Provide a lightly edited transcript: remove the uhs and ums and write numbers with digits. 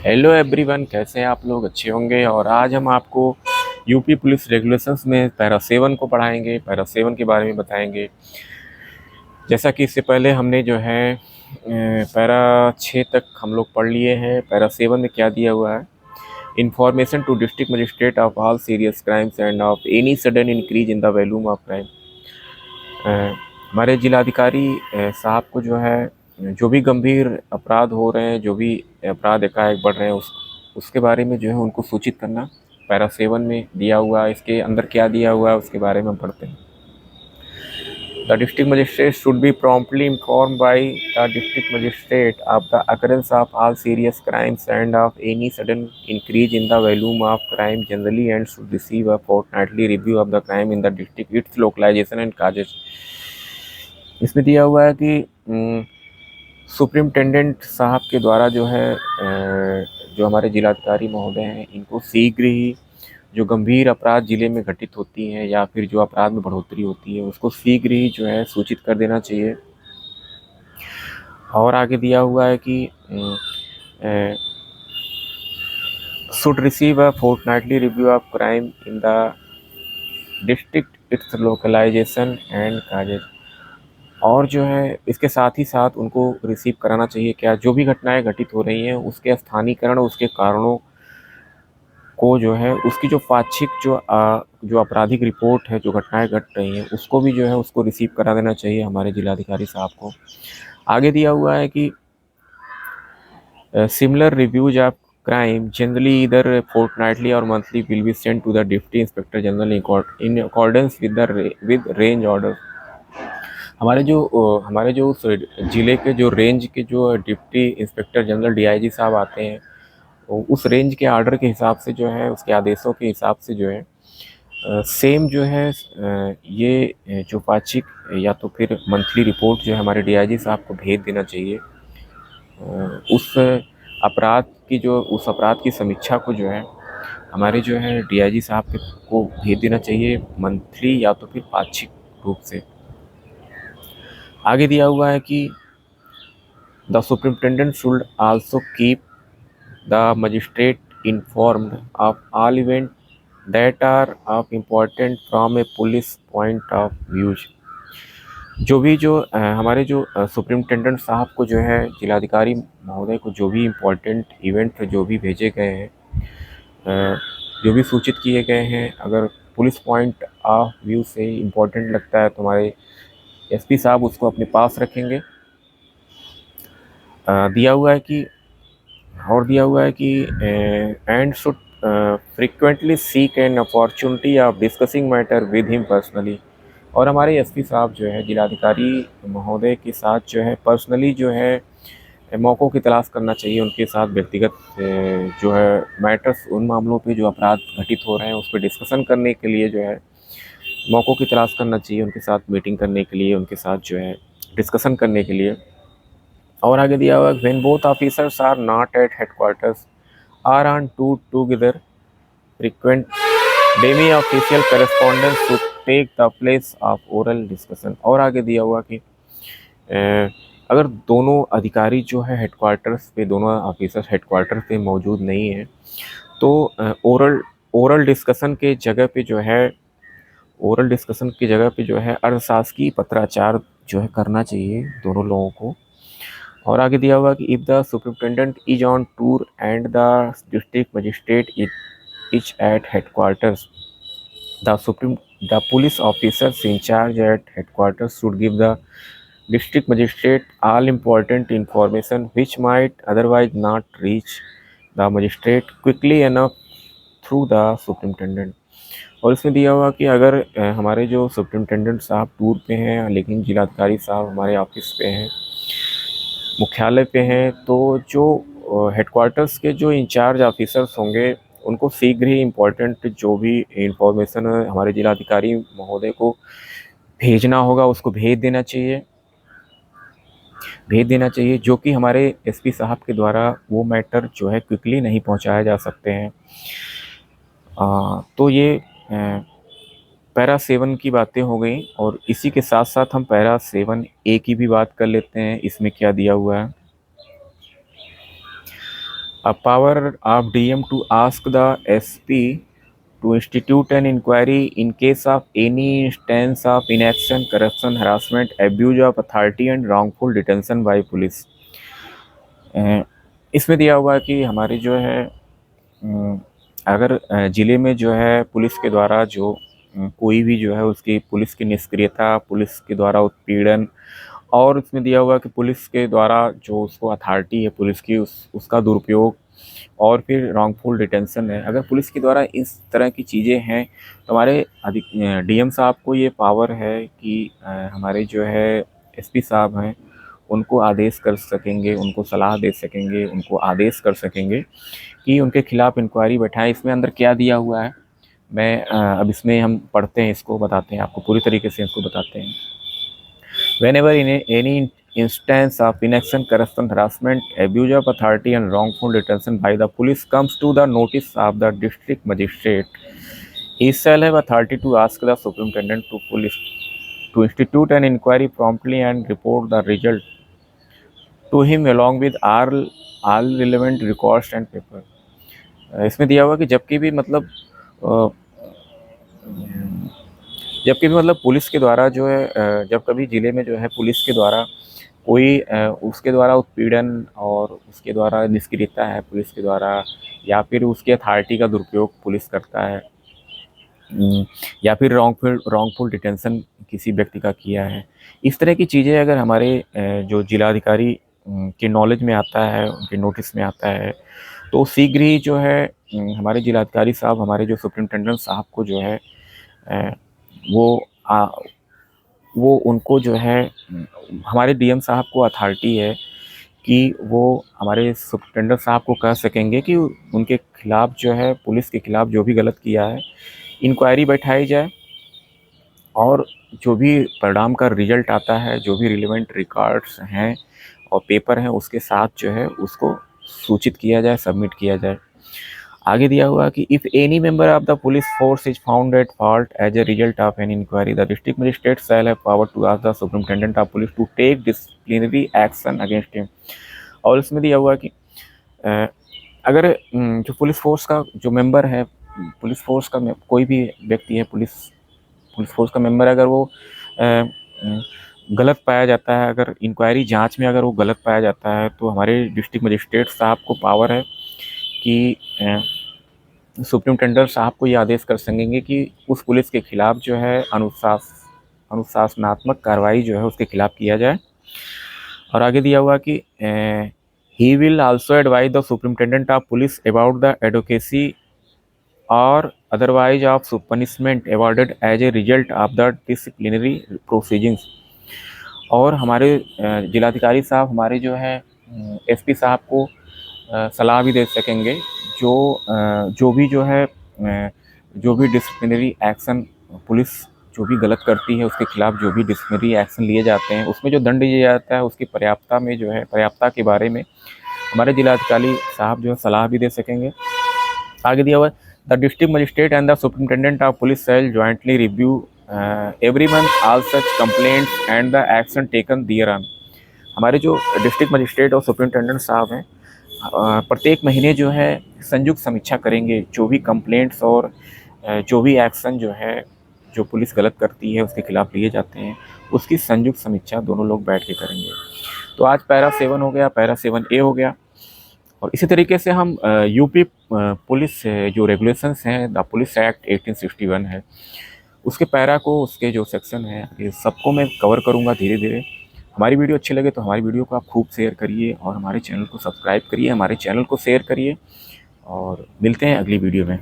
Hello everyone, कैसे हैं आप लोग? अच्छे होंगे। और आज हम आपको यूपी पुलिस रेगुलेशंस में पैरा 7 को पढ़ाएंगे, पैरा 7 के बारे में बताएंगे। जैसा कि इससे पहले हमने जो है पैरा 6 तक हम लोग पढ़ लिए हैं। पैरा 7 में क्या दिया हुआ है? Information to district magistrate of all serious crimes and of any sudden increase in the volume of crime. हमारे जिलाधिकारी साहब को जो है, जो भी गंभीर अपराध हो रहे हैं, जो भी अपराध एकाएक बढ़ रहे हैं, उसके बारे में जो है उनको सूचित करना पैरा 7 में दिया हुआ है। इसके अंदर क्या दिया हुआ है उसके बारे में हम पढ़ते हैं। The district magistrate should be promptly inform by the district magistrate of the occurrence of all serious crimes and of any sudden increase in the volume of crime generally and should receive a fortnightly review of the crime in the district its localisation and causes. इसमें दिया हुआ है कि superintendent साहब के द्वारा जो है जो हमारे जिलाधिकारी महोदय हैं, इनको शीघ्र ही जो गंभीर अपराध जिले में घटित होती हैं या फिर जो अपराध में बढ़ोतरी होती है, उसको शीघ्र ही जो है सूचित कर देना चाहिए। और आगे दिया हुआ है कि should receive a fortnightly review of crime in the district its localisation and causes. और जो है इसके साथ ही साथ उनको रिसीव कराना चाहिए क्या, जो भी घटनाएं घटित हो रही हैं उसके स्थानीयकरण, उसके कारणों को जो है, उसकी जो पाक्षिक जो आपराधिक रिपोर्ट है, जो घटनाएं घट रही हैं उसको भी जो है उसको रिसीव करा देना चाहिए हमारे जिलाधिकारी साहब को। आगे दिया हुआ है कि similar reviews of crime generally इधर फोर्टनाइटली और monthly will be sent to the deputy inspector general in accordance with range order. हमारे जो उस जिले के जो रेंज के जो डिप्टी इंस्पेक्टर जनरल डीआईजी साहब आते हैं, उस रेंज के आर्डर के हिसाब से जो है, उसके आदेशों के हिसाब से जो है सेम जो है ये जो पाक्षिक या तो फिर मंथली रिपोर्ट जो है हमारे डीआईजी साहब को भेज देना चाहिए। उस उस अपराध की समीक्षा को जो है हमारे जो है डीआईजी साहब को भेज देना चाहिए, मंथली या तो फिर पाक्षिक रूप से। आगे दिया हुआ है कि the superintendent should also keep the magistrate informed of all events that are of important from a police point of view। हमारे जो सुप्रिंटेंडेंट साहब को जो है, जिलाधिकारी महोदय को जो भी इम्पोर्टेंट इवेंट जो भी भेजे गए हैं, जो भी सूचित किए गए हैं, अगर पुलिस पॉइंट ऑफ व्यू से इम्पोर्टेंट लगता है तो हमारे एसपी साहब उसको अपने पास रखेंगे। दिया हुआ है कि and should frequently seek an opportunity of discussing matter with him personally. और हमारे एसपी साहब जो है जिलाधिकारी महोदय के साथ जो है पर्सनली जो है मौक़ों की तलाश करना चाहिए, उनके साथ व्यक्तिगत जो है मैटर्स, उन मामलों पे जो अपराध घटित हो रहे हैं उस पर डिस्कशन करने के लिए जो है मौक़ों की तलाश करना चाहिए, उनके साथ मीटिंग करने के लिए, उनके साथ जो है डिस्कशन करने के लिए। और आगे दिया हुआ when both officers are not at headquarters are on tour together frequent demi official correspondence to take the place of oral discussion. और आगे दिया हुआ कि अगर दोनों अधिकारी जो है हेडक्वार्टर्स पे, दोनों ऑफिसर्स हेडक्वार्टर पे मौजूद नहीं है तो ओरल डिस्कशन के जगह पे जो है, अर्थशास्त्रीय पत्राचार जो है करना चाहिए दोनों लोगों को। और आगे दिया हुआ कि if the superintendent is on tour and the district magistrate is at headquarters, the police officers in charge at headquarters should give the district magistrate all important information which might otherwise not reach the magistrate quickly enough through the superintendent। और इसमें दिया हुआ कि अगर हमारे जो superintendent साहब tour पे हैं लेकिन जिलाधिकारी साहब हमारे ऑफिस पे हैं, मुख्यालय पे हैं, तो जो हेडक्वार्टर्स के जो इंचार्ज ऑफिसर्स होंगे उनको शीघ्र ही इम्पोर्टेंट जो भी इंफॉर्मेशन हमारे जिलाधिकारी महोदय को भेजना होगा उसको भेज देना चाहिए, जो कि हमारे एसपी साहब के द्वारा वो मैटर जो है क्विकली नहीं पहुंचाए जा सकते हैं। तो ये पैरा 7 की बातें हो गई, और इसी के साथ साथ हम पैरा 7A की भी बात कर लेते हैं। इसमें क्या दिया हुआ है? A power of DM to ask the SP to institute an inquiry in case of any instance of inaction, corruption, harassment, abuse of authority and wrongful detention by police। इसमें दिया हुआ है कि हमारे जो है अगर ज़िले में जो है पुलिस के द्वारा जो कोई भी जो है उसकी पुलिस की निष्क्रियता, पुलिस के द्वारा उत्पीड़न, और उसमें दिया हुआ है कि पुलिस के द्वारा जो उसको अथॉरिटी है पुलिस की उसका दुरुपयोग, और फिर रॉन्गफुल डिटेंशन है। अगर पुलिस के द्वारा इस तरह की चीज़ें हैं तो हमारे डीएम साहब को ये पावर है कि हमारे जो है एसपी साहब हैं उनको आदेश कर सकेंगे, उनको सलाह दे सकेंगे, उनको आदेश कर सकेंगे कि उनके खिलाफ इंक्वायरी बैठाएं। इसमें अंदर क्या दिया हुआ है, मैं अब इसमें हम पढ़ते हैं, इसको बताते हैं, आपको पूरी तरीके से इसको बताते हैं। Whenever in any instance of inaction, corruption, harassment, abuse of authority and wrongful detention by the police comes to the notice of the district magistrate, he shall have authority to ask the superintendent to police to institute an inquiry promptly and report the result to him along with all relevant records and paper। इसमें दिया हुआ कि जबकि भी मतलब police के द्वारा जो है जब कभी ज़िले में जो है पुलिस के द्वारा कोई उसके द्वारा उत्पीड़न और उसके द्वारा निष्क्रियता है पुलिस के द्वारा, या फिर उसकी अथॉरिटी का दुरुपयोग पुलिस करता है, या फिर रॉन्गफुल डिटेंशन किसी व्यक्ति का किया है, इस तरह की चीज़ें अगर हमारे जो जिलाधिकारी के नॉलेज में आता है, उनके नोटिस में आता है, तो शीघ्र ही जो है हमारे जिलाधिकारी साहब, हमारे जो सुपरिटेंडेंट साहब को जो है वो उनको जो है हमारे डीएम साहब को अथॉरिटी है कि वो हमारे सुपरिटेंडेंट साहब को कह सकेंगे कि उनके खिलाफ जो है पुलिस के खिलाफ जो भी गलत किया है इंक्वायरी बैठाई जाए, और जो भी परिणाम का रिजल्ट आता है, जो भी रिलेवेंट रिकॉर्ड्स हैं और पेपर हैं, उसके साथ जो है उसको सूचित किया जाए, सबमिट किया जाए। आगे दिया हुआ कि if any member of the police force is found at fault as a result of an inquiry, the district magistrate shall have power to ask the superintendent of police to take disciplinary action against him. और इसमें दिया हुआ कि अगर जो police force का जो member है, पुलिस फोर्स का कोई भी व्यक्ति है, पुलिस फोर्स का मेंबर, अगर वो गलत पाया जाता है, अगर इंक्वायरी जांच में अगर वो गलत पाया जाता है, तो हमारे डिस्ट्रिक्ट मजिस्ट्रेट साहब को पावर है कि सुपरिटेंडेंट साहब को ये आदेश कर सकेंगे कि उस पुलिस के खिलाफ जो है अनुशासनात्मक कार्रवाई जो है उसके खिलाफ किया जाए। और आगे दिया हुआ कि he will also advise the superintendent of police about the advocacy और otherwise of punishment awarded as a result of the disciplinary proceedings. और हमारे जिलाधिकारी साहब हमारे जो है एसपी साहब को सलाह भी दे सकेंगे जो भी डिसिप्लिनरी एक्शन पुलिस जो भी गलत करती है उसके खिलाफ जो भी डिसिप्लिनरी एक्शन लिए जाते हैं उसमें जो दंड दिया जाता है उसकी पर्याप्तता के बारे में हमारे जिलाधिकारी साहब जो है सलाह भी दे सकेंगे। आगे दिया हुआ है the district magistrate and the superintendent of police shall jointly review every month all such complaints and the action taken thereon. हमारे जो डिस्ट्रिक्ट मजिस्ट्रेट और सुपरिटेंडेंट साहब हैं प्रत्येक महीने जो है संयुक्त समीक्षा करेंगे, जो भी कंप्लेंट्स और जो भी एक्शन जो है जो पुलिस गलत करती है उसके खिलाफ लिए जाते हैं उसकी संयुक्त समीक्षा दोनों लोग बैठ के करेंगे। तो आज पैरा 7 हो गया, पैरा 7A हो गया, और इसी तरीके से हम यूपी पुलिस जो रेगुलेशंस हैं, द पुलिस एक्ट 1861 है, उसके पैरा को, उसके जो सेक्शन है, ये सबको मैं कवर करूँगा धीरे धीरे। हमारी वीडियो अच्छी लगे तो हमारी वीडियो को आप खूब शेयर करिए और हमारे चैनल को सब्सक्राइब करिए, हमारे चैनल को शेयर करिए, और मिलते हैं अगली वीडियो में।